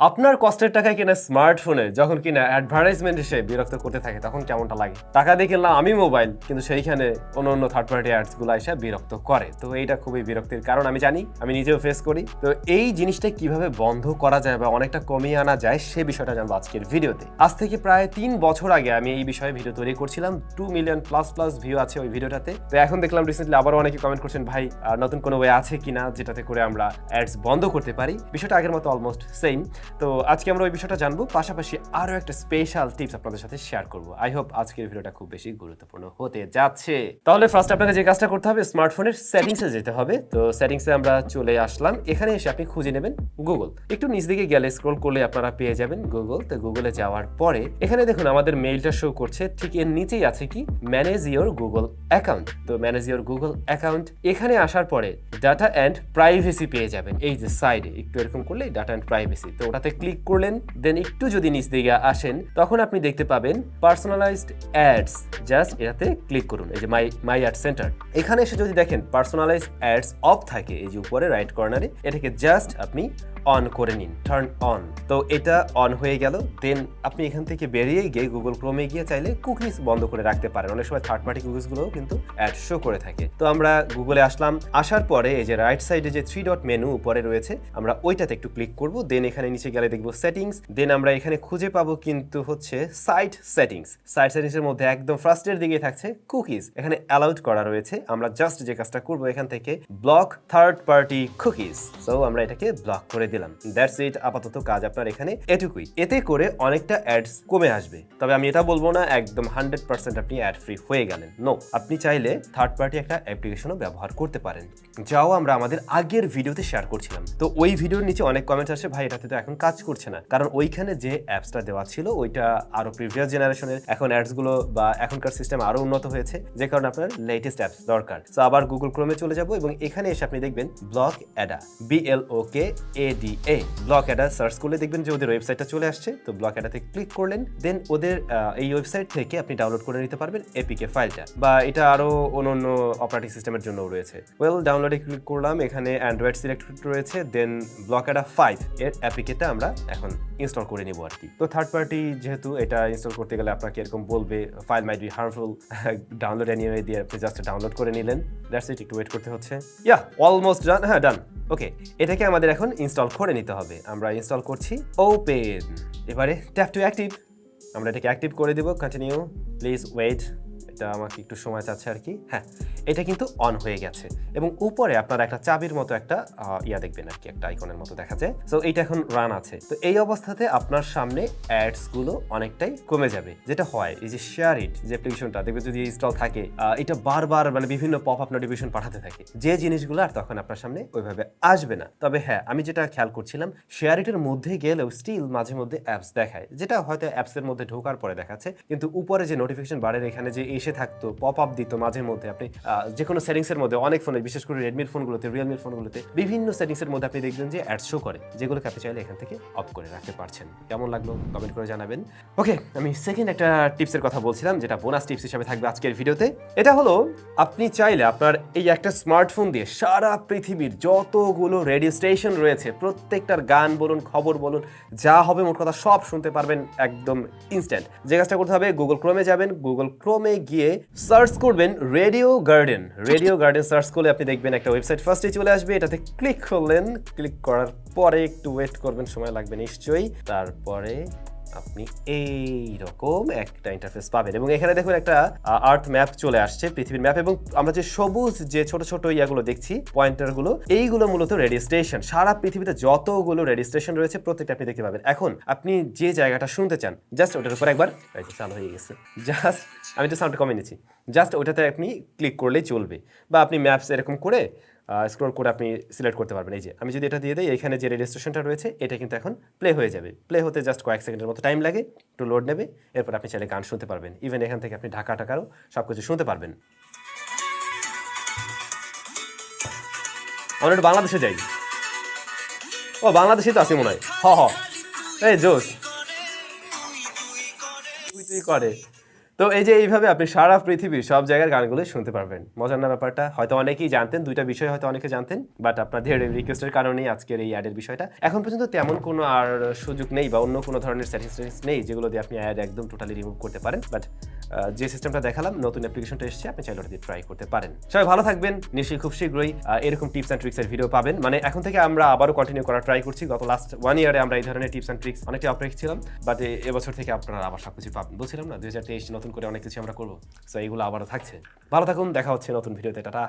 আপনার কষ্টের টাকায় কেনা স্মার্টফোনে যখন কিনা অ্যাডভার্টাইজমেন্ট এসে বিরক্ত করতে থাকে তখন কেমনটা লাগে? টাকা দিয়ে কিনলাম আমি মোবাইল, কিন্তু সেইখানে অন্য থার্ড পার্টি অ্যাডসগুলো এসে বিরক্ত করে। তো এইটা খুবই বিরক্তির কারণ আমি জানি, আমি নিজেও ফেস করি। তো এই জিনিসটা কিভাবে বন্ধ করা যায় বা অনেকটা কমিয়ে আনা যায় সে বিষয়টা জানবো আজকের ভিডিওতে। আজ থেকে প্রায় 3 বছর আগে আমি এই বিষয়ে ভিডিও তৈরি করছিলাম। 2 মিলিয়ন প্লাস ভিউ আছে ওই ভিডিওটাতে। তো এখন দেখলাম রিসেন্টলি আবারও অনেকে কমেন্ট করছেন, ভাই নতুন কোনো ওয়ে আছে কিনা যেটাতে করে আমরা অ্যাডস বন্ধ করতে পারি। বিষয়টা আগের মতো অলমোস্ট সেম। তো আজকে আমরা ওই বিষয়টা জানবো, পাশাপাশি আরো একটা স্পেশাল টিপস আপনাদের সাথে শেয়ার করব। আই হোপ আজকের ভিডিওটা খুব বেশি গুরুত্বপূর্ণ হতে যাচ্ছে। তাহলে ফার্স্ট আপনাকে যে কাজটা করতে হবে, স্মার্টফোনের সেটিংসে যেতে হবে। তো সেটিংসে আমরা চলে আসলাম। এখানে এসে আপনি খুঁজে নেবেন গুগল। একটু নিচ দিকে গেলে স্ক্রল করলে আপনারা পেয়ে যাবেন গুগল। তো গুগলে যাওয়ার পরে এখানে দেখুন আমাদের মেইলটা শো করছে, ঠিক এর নিচেই আছে কি ম্যানেজ ইওর গুগল অ্যাকাউন্ট। তো ম্যানেজ ইওর গুগল অ্যাকাউন্ট এখানে আসার পরে ডাটা অ্যান্ড প্রাইভেসি পেয়ে যাবেন। এই যে সাইডে একটু এরকম করলে ডাটা অ্যান্ড প্রাইভেসি, তো ওটাতে ক্লিক করলেন। দেন একটু যদি নিচ দিকে আসেন তখন আপনি দেখতে পাবেন পার্সোনালাইজড অ্যাডস। জাস্ট এটাতে ক্লিক করুন, এই যে মাই অ্যাড সেন্টার। এখানে এসে যদি দেখেন পার্সোনালাইজড অ্যাডস অফ থাকে, এই যে উপরে রাইট কর্নারে, এটাকে জাস্ট আপনি অন করে নিন, টার্ন অন। তো এটা অন হয়ে গেল। দেন আপনি এখান থেকে বেরিয়ে গিয়ে গুগল ক্রোমে গিয়ে চাইলে কুকিজ বন্ধ করে রাখতে পারেন। অনেক সময় থার্ড পার্টি কুকিজগুলোও কিন্তু অ্যাড শো করে থাকে। তো আমরা গুগলে আসলাম, আসার পরে এই যে রাইট সাইডে যে 3 ডট মেনু উপরে রয়েছে, আমরা ওইটাতে একটু ক্লিক করব। দেন এখানে নিচে গেলে দেখবো সেটিংস। দেন আমরা এখানে খুঁজে পাবো কিন্তু হচ্ছে সাইট সেটিংস। সাইট সেটিংসের মধ্যে একদম ফার্স্টের দিকে থাকছে কুকিজ। এখানে অ্যালাউড করা রয়েছে। আমরা জাস্ট যে কাজটা করব, এখান থেকে block third party cookies. So আমরা এটাকে ব্লক করে দিলাম। That's it. আপাতত কাজ আপনার এখানে এটুকুই। এতে করে অনেকটা অ্যাডস কমে আসবে। তবে আমি এটা বলবো না একদম 100% আপনি অ্যাড ফ্রি হয়ে গেলেন। নো, আপনি চাইলে থার্ড পার্টি একটা অ্যাপ্লিকেশনও ব্যবহার করতে পারেন, যাও আমরা আমাদের আগের ভিডিওতে শেয়ার করছিলাম। তো ওই ভিডিওর নিচে অনেক কমেন্টস আসে, ভাই এটাতে তো এখন কাজ করছে না, কারণ ওইখানে যে অ্যাপসটা দেওয়া ছিল ওইটা আরো প্রিভিয়াস জেনারেশনের। এখন অ্যাডস গুলো বা এখনকার সিস্টেম আরো উন্নত হয়েছে, যে কারণে আপনার লেটেস্ট অ্যাপস দরকার। তো আবার গুগল ক্রোমে চলে যাব এবং এখানে এসে আপনি দেখবেন block Ada, BLOKADA। Block Ada search করলে দেখবেন যে ওদের ওয়েবসাইটটা চলে আসছে। তো ব্লক অ্যাডাতে ক্লিক করলেন। দেন ওদের এই ওয়েবসাইট থেকে আপনি ডাউনলোড করে নিতে পারবেন এপিকে ফাইলটা, বা এটা আরো অন্য অপারেটিং সিস্টেমের জন্য রয়েছে। ডাউনলোডে ক্লিক করলাম, এখানে অ্যান্ড্রয়েড সিলেক্টেড রয়েছে। দেন ব্লক অ্যাডা 5 এর অ্যাপিকেটা আমরা এখন ইনস্টল করে নিব আর কি। তো থার্ড পার্টি যেহেতু, এটা ইনস্টল করতে গেলে আপনাকে এরকম বলবে file might be harmful, download anyway দিয়ে আপনি জাস্ট ডাউনলোড করে নিলেন। That's it. একটু ওয়েট করতে হচ্ছে। ইয়া, অলমোস্ট ডান। হ্যাঁ, ডান। ওকে, এটাকে আমাদের এখন ইনস্টল করে নিতে হবে। আমরা ইনস্টল করছি। ওপেন। এবারে ট্যাপ টু অ্যাক্টিভ। আমরা এটাকে অ্যাক্টিভ করে দেব। কন্টিনিউ। Please wait. এটা আমাকে একটু সময় চাচ্ছে আর কি। হ্যাঁ, এটা কিন্তু অন হয়ে গেছে এবং উপরে আপনারা একটা চাবির মতো একটা ইয়া দেখবেন আর কি, একটা আইকনের মতো দেখা যায়। সো এইটা এখন রান আছে। তো এই অবস্থাতে আপনার সামনে অ্যাডস গুলো অনেকটাই কমে যাবে। যেটা হয়, এই যে শেয়ার ইট যে অ্যাপ্লিকেশনটা দেখবে যদি ইনস্টল থাকে, এটা বারবার মানে বিভিন্ন পপ আপ নোটিফিকেশন পাঠাতে থাকে, যে জিনিসগুলো আর তখন আপনার সামনে ওইভাবে আসবে না। তবে হ্যাঁ, আমি যেটা খেয়াল করছিলাম, শেয়ার ইটের মধ্যে গেলেও স্টিল মাঝে মধ্যে অ্যাপস দেখায়, যেটা হয়তো অ্যাপসের মধ্যে ঢোকার পরে দেখাচ্ছে, কিন্তু উপরে যে নোটিফিকেশন বারের এখানে যে এসে থাকতো, পপ আপ দিত মাঝে মধ্যে। আপনি যে কোনো সেটিংসের মধ্যে, অনেক ফোনে, বিশেষ করে রেডমির ফোনগুলোতে, রিয়েলমির ফোনগুলোতে বিভিন্ন সেটিংসের মধ্যে আপনি দেখবেন যে অ্যাডস শো করে, যেগুলোকে আপনি চাইলে এখান থেকে অফ করে রাখতে পারছেন। কেমন লাগলো কমেন্ট করে জানাবেন। ওকে, আমি সেকেন্ড একটা টিপসের কথা বলছিলাম, যেটা বোনাস টিপস হিসেবে থাকবে আজকের ভিডিওতে। এটা হলো, আপনি চাইলে আপনার এই একটা স্মার্টফোন দিয়ে সারা পৃথিবীর যতগুলো রেডিও স্টেশন রয়েছে প্রত্যেকটার গান বলুন, খবর বলুন, যা হবে মোট কথা সব শুনতে পারবেন একদম ইনস্ট্যান্ট। যে কাজটা করতে হবে, গুগল ক্রোমে যাবেন। গুগল ক্রোমে গিয়ে সার্চ করবেন radio garden. Radio garden search করলে আপনি দেখবেন একটা ওয়েবসাইট ফার্স্টে চলে আসবে। এটাতে ক্লিক করলেন। ক্লিক করার পরে একটু ওয়েট করবেন, সময় লাগবে নিশ্চয়ই। তারপরে আপনি এইরকম একটা ইন্টারফেস পাবেন এবং এখানে দেখুন একটা আর্থ ম্যাপ চলে আসছে, পৃথিবীর ম্যাপ। এবং আমরা যে সবুজ যে ছোট ছোট ইয়াগুলো দেখছি, পয়েন্টারগুলো, এইগুলো মূলত রেডিও স্টেশন। সারা পৃথিবীতে যতগুলো রেডিও স্টেশন রয়েছে প্রত্যেকটা আপনি দেখতে পাবেন। এখন আপনি যে জায়গাটা শুনতে চান, জাস্ট ওটার উপর একবার, চালু হয়ে গেছে, জাস্ট আমি তো সাউন্ড কমিয়ে নিচ্ছি, জাস্ট ওটাতে আপনি ক্লিক করলেই চলবে। বা আপনি ম্যাপস এরকম করে স্ক্রল করে আপনি সিলেক্ট করতে পারবেন। এই যে আমি যদি এটা দিয়ে দিই, এখানে যে রেডিও স্টেশনটা রয়েছে এটা কিন্তু এখন প্লে হয়ে যাবে। প্লে হতে জাস্ট কয়েক সেকেন্ডের মতো টাইম লাগে, একটু লোড নেবে, এরপর আপনি চাইলে গান শুনতে পারবেন। ইভেন এখান থেকে আপনি ঢাকা টাকারও সব কিছু শুনতে পারবেন। আমরা একটু বাংলাদেশে যাই। ও, বাংলাদেশে তো আছে মনে হয়। এই জোস তুই করে। তো এই যে এইভাবে আপনি সারা পৃথিবীর সব জায়গার গানগুলো শুনতে পারবেন। মজার না ব্যাপারটা? হয়তো অনেকেই জানতেন, দুইটা বিষয় হয়তো অনেকে জানতেন, বাট আপনাদের রিকোয়েস্টের কারণেই আজকের এই অ্যাডের বিষয়টা। এখন পর্যন্ত তেমন কোনো আর সুযোগ নেই বা অন্য কোনো ধরনের স্যাটিসফ্যাকশন নেই যেগুলো দিয়ে আপনি অ্যাড একদম টোটালি রিমুভ করতে পারেন। বাট যে সিস্টেমটা দেখালাম, নতুন অ্যাপ্লিকেশনটা এসেছে, আপনি চাইলে ওটা দিয়ে ট্রাই করতে পারেন। সবাই ভালো থাকবেন, নিশ্চয়ই খুব শীঘ্রই এরকম টিপস অ্যান্ড ট্রিক্সের ভিডিও পাবেন। মানে এখন থেকে আমরা আবারও কন্টিনিউ করা ট্রাই করছি। গত লাস্ট 1 ইয়ারে আমরা এই ধরনের টিপস অ্যান্ড ট্রিক্স অনেকটা অপেক্ষা ছিলাম, বাট এবছর থেকে আপনারা আবার সবকিছু পাবেন। বলছিলাম না 2023 নতুন করে অনেক কিছু আমরা করবো, সো এইগুলো আবারও থাকছে। ভালো থাকুন, দেখা হচ্ছে নতুন ভিডিওতে। টাটা।